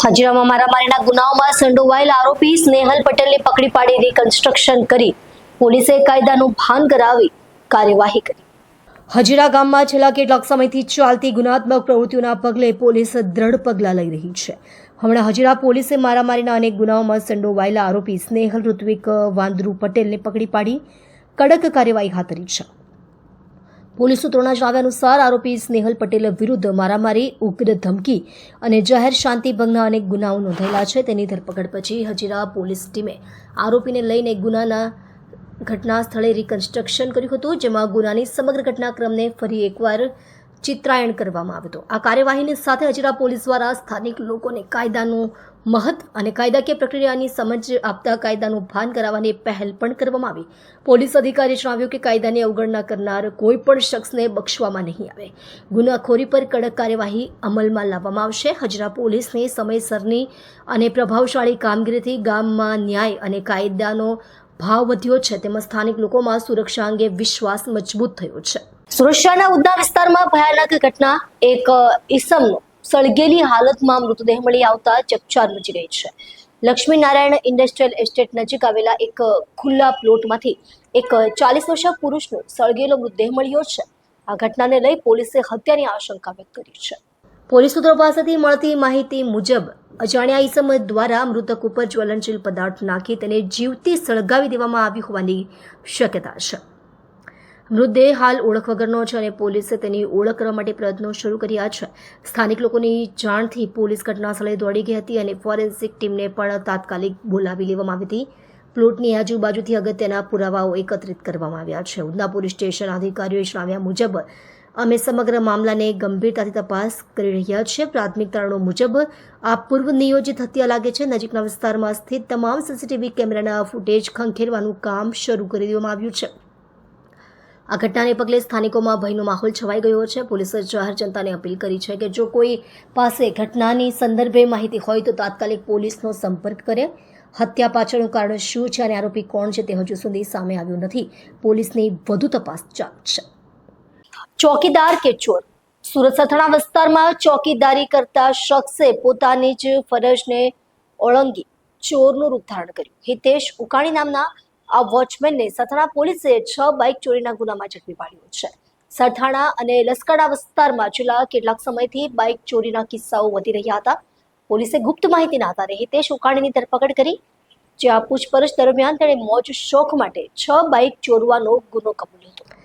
હજીરામાં મારામારીના ગુનાઓમાં સંડોવાયેલ આરોપી સ્નેહલ પટેલને પકડી પાડી રિકન્સ્ટ્રક્શન કરી પોલીસે કાયદાનું ભાન કરાવી કાર્યવાહી કરી. હજીરા ગામમાં છેલ્લા કેટલાક સમયથી ચાલતી ગુનાત્મક પ્રવૃત્તિઓના પગલે પોલીસ દ્રઢ પગલાં લઈ રહી છે. હમણાં હજીરા પોલીસે મારામારીના અનેક ગુનાઓમાં સંડોવાયેલા આરોપી સ્નેહલ ઋત્વિક વાંદરુ પટેલને પકડી પાડી કડક કાર્યવાહી હાથ ધરી છે. પોલીસ સૂત્રોના જણાવ્યા અનુસાર આરોપી સ્નેહલ પટેલ વિરુદ્ધ મારામારી, ઉગ્ર ધમકી અને જાહેર શાંતિ ભંગના અનેક ગુનાઓ નોંધાયેલા છે. તેની ધરપકડ પછી હજીરા પોલીસ ટીમે આરોપીને લઈને ગુનાના ઘટના સ્થળે રિકન્સ્ટ્રક્શન કર્યું હતું, જેમાં ગુનાની સમગ્ર ઘટનાક્રમને ફરી એકવાર ચિત્રાયણ કરવામાં આવ્યું હતું. આ કાર્યવાહીની સાથે હજીરા પોલીસ દ્વારા સ્થાનિક લોકોને કાયદાનું મહત્વ અને કાયદાકીય પ્રક્રિયાની સમજ આપતા કાયદાનું ભાન કરાવવાની પહેલ પણ કરવામાં આવી. પોલીસ અધિકારીએ જણાવ્યું કે કાયદાની અવગણના કરનાર કોઈ પણ શખ્સને બક્ષવામાં નહીં આવે. ગુનાખોરી પર કડક કાર્યવાહી અમલમાં લાવવામાં આવશે. હજીરા પોલીસની સમયસરની અને પ્રભાવશાળી કામગીરીથી ગામમાં ન્યાય અને કાયદાનો ભાવ વધ્યો છે, તેમજ સ્થાનિક લોકોમાં સુરક્ષા અંગે વિશ્વાસ મજબૂત થયો છે. સુરત શહેરના ઉધના વિસ્તારમાં ભયાનક ઘટના. એક ઈસમનો સળગેલી હાલતમાં મૃતદેહ મળી આવતા ચકચાર મચી ગઈ છે. લક્ષ્મી નારાયણ ઇન્ડસ્ટ્રીયલ એસ્ટેટ નજીક આવેલા એક ખુલ્લા પ્લોટમાંથી એક 40 વર્ષીય પુરુષનો સળગેલો મૃતદેહ મળ્યો છે. આ ઘટનાને લઈ પોલીસે હત્યાની આશંકા વ્યક્ત કરી છે. પોલીસ સૂત્રો પાસેથી મળતી માહિતી મુજબ અજાણ્યા ઈસમ દ્વારા મૃતક ઉપર જ્વલનશીલ પદાર્થ નાખી તેને જીવતી સળગાવી દેવામાં આવી હોવાની શક્યતા છે. મૃતદેહ હાલ ઓળખ વગરનો છે અને પોલીસે તેની ઓળખ કરવા માટે પ્રયત્નો શરૂ કર્યા છે. સ્થાનિક લોકોની જાણથી પોલીસ ઘટનાસ્થળે દોડી ગઈ હતી અને ફોરેન્સિક ટીમને પણ તાત્કાલિક બોલાવી લેવામાં આવી હતી. પ્લોટની આજુબાજુથી અગત્યના પુરાવાઓ એકત્રિત કરવામાં આવ્યા છે. ઉધના પોલીસ સ્ટેશન અધિકારીઓએ જણાવ્યા મુજબ અમે સમગ્ર મામલાને ગંભીરતાથી તપાસ કરી રહ્યા છીએ. પ્રાથમિક તારણો મુજબ આ પૂર્વ નિયોજિત હત્યા લાગે છે. નજીકના વિસ્તારમાં સ્થિત તમામ સીસીટીવી કેમેરાના ફૂટેજ ખંખેરવાનું કામ શરૂ કરી દેવામાં આવ્યું છે. આ ઘટનાને પગલે સ્થાનિકોમાં ભયનો માહોલ છવાઈ ગયો છે. પોલીસે જાહેર જનતાને અપીલ કરી છે કે જો કોઈ પાસે ઘટનાની સંદર્ભે માહિતી હોય તો તાત્કાલિક પોલીસનો સંપર્ક કરે. હત્યા પાછળનું કારણ શું છે અને આરોપી કોણ છે તે હજુ સુધી સામે આવ્યું નથી. પોલીસની વધુ તપાસ ચાલુ છે. ચોકીદાર કે ચોર? સુરત સથાણા વિસ્તારમાં ચોકીદારી કરતા શખ્સે પોતાની જ ફરજને ઓળંગી ચોરનું રૂપ ધારણ કર્યું. હિતેશ ઉકાણી નામના આ વોચમેનને સથાણા પોલીસે 6 બાઇક ચોરીના ગુનામાં ઝડપી પાડ્યો છે. સથાણા અને લસકડા વિસ્તારમાં છેલ્લા કેટલાક સમયથી બાઇક ચોરીના કિસ્સાઓ વધી રહ્યા હતા. પોલીસે ગુપ્ત માહિતીના આધારે હિતેશ ઉકાણીની ધરપકડ કરી, જ્યાં પૂછપરછ દરમિયાન તેણે મોજ શોખ માટે 6 બાઇક ચોરવાનો ગુનો કબૂલ્યો હતો.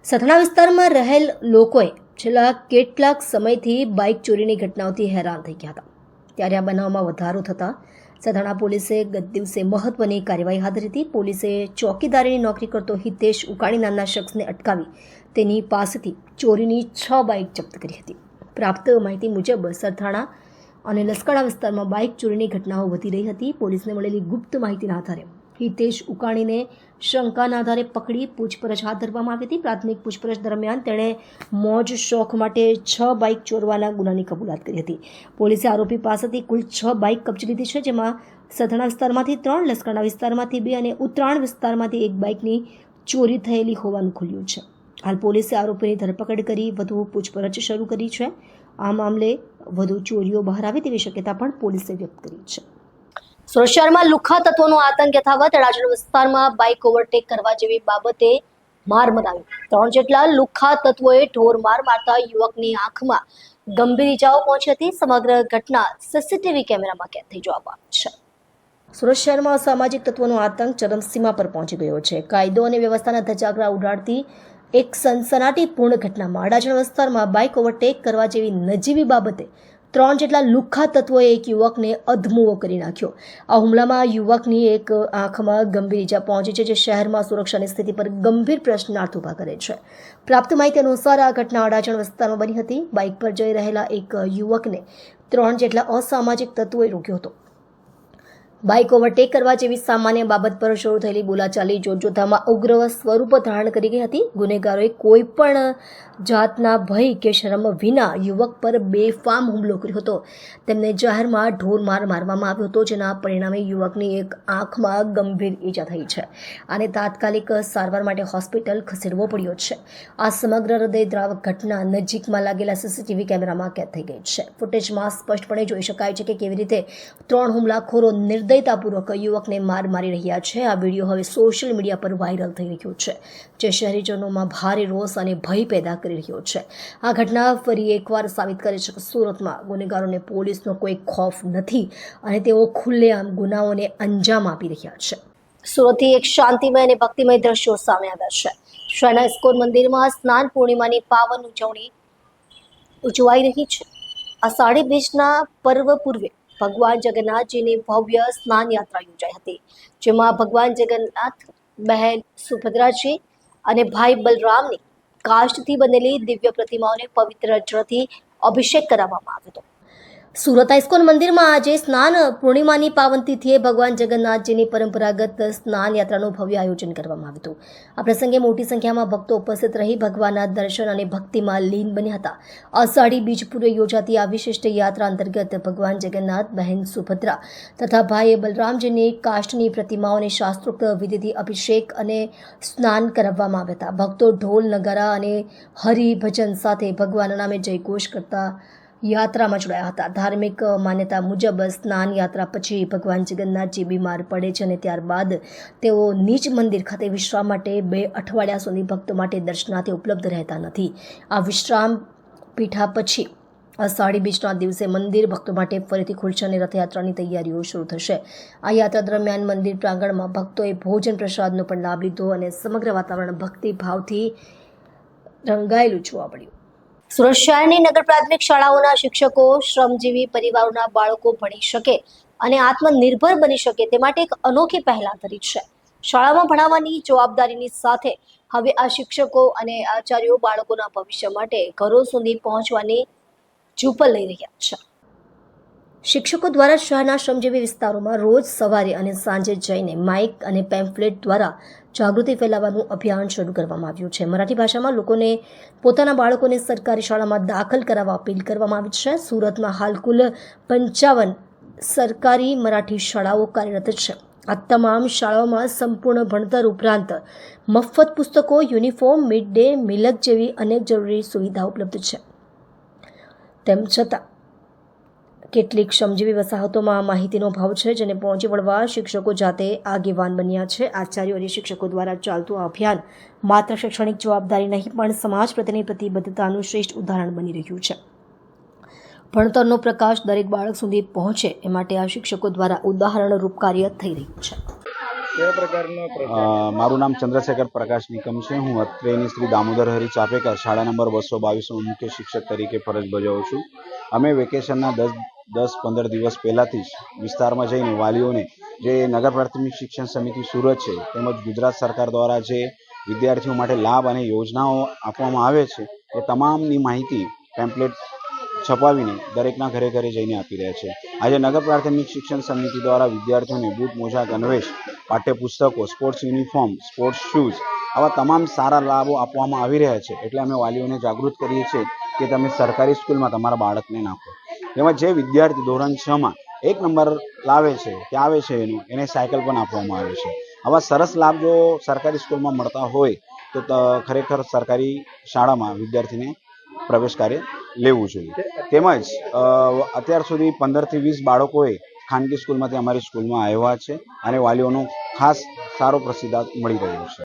સથાણા વિસ્તારમાં રહેલ લોકોએ છેલ્લા કેટલાક સમયથી બાઇક ચોરીની ઘટનાઓથી હેરાન થઈ ગયા હતા. ત્યારે આ બનાવમાં વધારો થતા સથાણા પોલીસે ગત દિવસે મહત્વની કાર્યવાહી હાથ ધરી હતી. પોલીસે ચોકીદારીની નોકરી કરતો હિતેશ ઉકાણી નામના શખ્સને અટકાવી તેની પાસેથી ચોરીની 6 બાઇક જપ્ત કરી હતી. પ્રાપ્ત માહિતી મુજબ સથાણા અને લસકડા વિસ્તારમાં બાઇક ચોરીની ઘટનાઓ વધી રહી હતી. પોલીસને મળેલી ગુપ્ત માહિતીના આધારે હિતેશ ઉકાણીને શંકાના આધારે પકડી પૂછપરછ હાથ ધરવામાં આવી હતી. પ્રાથમિક પૂછપરછ દરમિયાન તેણે મોજ શોખ માટે 6 બાઇક ચોરવાના ગુનાની કબૂલાત કરી હતી. પોલીસે આરોપી પાસેથી કુલ 6 બાઇક કબજે લીધી છે, જેમાં સથાણા વિસ્તારમાંથી 3, લસકાણા વિસ્તારમાંથી 2 અને ઉત્તરાયણ વિસ્તારમાંથી 1 બાઇકની ચોરી થયેલી હોવાનું ખુલ્યું છે. હાલ પોલીસે આરોપીની ધરપકડ કરી વધુ પૂછપરછ શરૂ કરી છે. આ મામલે વધુ ચોરીઓ બહાર આવે તેવી શક્યતા પણ પોલીસે વ્યક્ત કરી છે. સુરત શહેરમાં લુખ્ખા તત્વોનો આતંક યથાવત. અડાજણ વિસ્તારમાં બાઇક ઓવરટેક કરવા જેવી બાબતે માર મરાવી 3 જેટલા લુખ્ખા તત્વોએ ઢોર માર મારતા યુવકની આંખમાં ગંભીર ઇજાઓ પહોંચી હતી. સમગ્ર ઘટના સીસીટીવી કેમેરામાં કેદ થઈ જોવા મળી છે. સુરત શહેરમાં અસામાજિક તત્વોનો આતંક ચરમસીમા પર પહોંચી ગયો છે. કાયદો અને વ્યવસ્થાના ધજાગરા ઉડાડતી એક સનસનાટીપૂર્ણ ઘટનામાં અડાજણ વિસ્તારમાં બાઇક ઓવરટેક કરવા જેવી નજીવી બાબતે 3 જેટલા લુખ્ખા તત્વોએ એક યુવકને અધમુવો કરી નાખ્યો. આ હુમલામાં યુવકની એક આંખમાં ગંભીર ઇજા પહોંચી છે, જે શહેરમાં સુરક્ષાની સ્થિતિ પર ગંભીર પ્રશ્નાર્થ ઊભા કરે છે. પ્રાપ્ત માહિતી અનુસાર આ ઘટના અડાજણ વિસ્તારમાં બની હતી. બાઇક પર જઈ રહેલા એક યુવકને 3 જેટલા અસામાજિક તત્વોએ રોક્યો હતો. બાઇક ઓવરટેક કરવા જેવી સામાન્ય બાબત પર શરૂ થયેલી બોલાચાલી જોતજોતામાં ઉગ્ર સ્વરૂપ ધારણ કરી ગઈ હતી. ગુનેગારોએ કોઈ પણ જાતના ભય કે શરમ વિના યુવક પર બેફામ હુમલો કર્યો હતો. તેમને જાહેરમાં ઢોર માર મારવામાં આવ્યો હતો, જેના પરિણામે યુવકની એક આંખમાં ગંભીર ઈજા થઈ છે અને તાત્કાલિક સારવાર માટે હોસ્પિટલ ખસેડવો પડ્યો છે. આ સમગ્ર હૃદયદ્રાવક ઘટના નજીકમાં લાગેલા સીસીટીવી કેમેરામાં કેદ થઈ ગઈ છે. ફૂટેજમાં સ્પષ્ટપણે જોઈ શકાય છે કે કેવી રીતે 3 હુમલાખોરો નિર્દયતાપૂર્વક યુવકને માર મારી રહ્યા છે. આ વિડીયો હવે સોશિયલ મીડિયા પર વાયરલ થઈ રહ્યો છે, જે શહેરીજનોમાં ભારે રોષ અને ભય પેદા કરી રહ્યો છે. આ ઘટના ફરી એકવાર સાબિત કરે છે કે સુરતમાં ગુનેગારોને પોલીસનો કોઈ ખોફ નથી અને તેઓ ખુલ્લેઆમ ગુનાઓને અંજામ આપી રહ્યા છે. સુરતથી એક શાંતિમય અને ભક્તિમય દ્રશ્યો સામે આવ્યા છે. શહેરના ઇસ્કોન મંદિરમાં સ્નાન પૂર્ણિમાની પાવન ઉજવણી ઉજવાઈ રહી છે. અષાઢી બીજના પર્વ પૂર્વે ભગવાન જગન્નાથજીની ભવ્ય સ્નાન યાત્રા યોજાઈ હતી, જેમાં ભગવાન જગન્નાથ, બહેન સુભદ્રાજી અને ભાઈ બલરામની કાષ્ઠથી બનેલી દિવ્ય પ્રતિમાઓને પવિત્ર જળથી અભિષેક કરાવવામાં આવ્યો હતો. સુરત ઇસ્કોન મંદિરમાં આજે સ્નાન પૂર્ણિમાની પાવન તિથિએ ભગવાન જગન્નાથજીની પરંપરાગત સ્નાન યાત્રાનું ભવ્ય આયોજન કરવામાં આવ્યું હતું. આ પ્રસંગે મોટી સંખ્યામાં ભક્તો ઉપસ્થિત રહી ભગવાનના દર્શન અને ભક્તિમાં લીન બન્યા હતા. અષાઢી બીજ પૂર્વે યોજાતી આ વિશિષ્ટ યાત્રા અંતર્ગત ભગવાન જગન્નાથ, બહેન સુભદ્રા તથા ભાઈ બલરામજીની કાષ્ઠની પ્રતિમાઓને શાસ્ત્રોક્ત વિધિથી અભિષેક અને સ્નાન કરાવવામાં આવ્યા હતા. ભક્તો ઢોલ, નગારા અને હરિભજન સાથે ભગવાનના નામે જયઘોષ કરતા યાત્રામાં જોડાયા હતા. ધાર્મિક માન્યતા મુજબ સ્નાન યાત્રા પછી ભગવાન જગન્નાથજી બીમાર પડે છે અને ત્યારબાદ તેઓ નીચ મંદિર ખાતે વિશ્રામ માટે 2 અઠવાડિયા સુધી ભક્તો માટે દર્શનાર્થે ઉપલબ્ધ રહેતા નથી. આ વિશ્રામ પીઠા પછી અષાઢી બીજના દિવસે મંદિર ભક્તો માટે ફરીથી ખુલશે અને રથયાત્રાની તૈયારીઓ શરૂ થશે. આ યાત્રા દરમિયાન મંદિર પ્રાંગણમાં ભક્તોએ ભોજન પ્રસાદનો પણ લાભ લીધો અને સમગ્ર વાતાવરણ ભક્તિભાવથી રંગાયેલું જોવા મળ્યું. સુરત શહેરની નગર પ્રાથમિક શાળાઓના શિક્ષકો શ્રમજીવી પરિવારોના બાળકો ભણી શકે અને આત્મનિર્ભર બની શકે તે માટે એક અનોખી પહેલ ધરી છે. શાળામાં ભણાવવાની જવાબદારીની સાથે હવે આ શિક્ષકો અને આચાર્યો બાળકોના ભવિષ્ય માટે ઘરો સુધી પહોંચવાની ઝુંપલ લઈ રહ્યા છે. શિક્ષકો દ્વારા શહેરના શ્રમજીવી વિસ્તારોમાં રોજ સવારે અને સાંજે જઈને માઇક અને પેમ્ફલેટ દ્વારા જાગૃતિ ફેલાવવાનું અભિયાન શરૂ કરવામાં આવ્યું છે. મરાઠી ભાષામાં લોકોને પોતાના બાળકોને સરકારી શાળામાં દાખલ કરાવવા અપીલ કરવામાં આવી છે. સુરતમાં હાલ કુલ 55 સરકારી મરાઠી શાળાઓ કાર્યરત છે. આ તમામ શાળાઓમાં સંપૂર્ણ ભણતર ઉપરાંત મફત પુસ્તકો, યુનિફોર્મ, મિડ ડે મિલક જેવી અનેક જરૂરી સુવિધાઓ ઉપલબ્ધ છે. તેમ છતાં કેટલીક શ્રમજીવી વસાહતોમાં આ માહિતીનો અભાવ છે, જેને પહોંચી વળવા શિક્ષકો જાતે આગેવાન બન્યા છે. આચાર્યો અને શિક્ષકો દ્વારા ચાલતું આ અભિયાન માત્ર શૈક્ષણિક જવાબદારી નહીં પણ સમાજ પ્રત્યેની પ્રતિબદ્ધતાનું શ્રેષ્ઠ ઉદાહરણ બની રહ્યું છે. ભણતરનો પ્રકાશ દરેક બાળક સુધી પહોંચે એ માટે આ શિક્ષકો દ્વારા ઉદાહરણરૂપ કાર્ય થઈ રહ્યું છે. મારું નામ ચંદ્રશેખર પ્રકાશ નિકમ છે. હું અત્રેની શ્રી દામોદર હરી ચાપેકર શાળા નંબર 222 મુખ્ય શિક્ષક તરીકે ફરજ બજાવું છું. અમે વેકેશનના 10-15 દિવસ પહેલાંથી જ વિસ્તારમાં જઈને વાલીઓને જે નગર પ્રાથમિક શિક્ષણ સમિતિ સુરત છે તેમજ ગુજરાત સરકાર દ્વારા જે વિદ્યાર્થીઓ માટે લાભ અને યોજનાઓ આપવામાં આવે છે એ તમામની માહિતી પેમ્પલેટ છપાવીને દરેકના ઘરે ઘરે જઈને આપી રહ્યા છે. આજે નગર પ્રાથમિક શિક્ષણ સમિતિ દ્વારા વિદ્યાર્થીઓને બૂટ, મોજા, ગણવેશ, પાઠ્યપુસ્તકો, સ્પોર્ટ્સ યુનિફોર્મ, સ્પોર્ટ્સ શૂઝ આવા તમામ સારા લાભો આપવામાં આવી રહ્યા છે. એટલે અમે વાલીઓને જાગૃત કરીએ છીએ કે તમે સરકારી સ્કૂલમાં તમારા બાળકને નાખો. એમાં જે વિદ્યાર્થી ધોરણ 6માં 1 નંબર લાવે છે કે આવે છે એને સાયકલ પણ આપવામાં આવે છે. આવા સરસ લાભ જો સરકારી સ્કૂલમાં મળતા હોય તો ખરેખર સરકારી શાળામાં વિદ્યાર્થીને પ્રવેશ કાર્ય લેવું જોઈએ. તેમજ અત્યાર સુધી 15 થી 20 બાળકોએ ખાનગી સ્કૂલમાંથી અમારી સ્કૂલમાં આવ્યા છે અને વાલીઓનો ખાસ સારો પ્રતિસાદ મળી રહ્યો છે.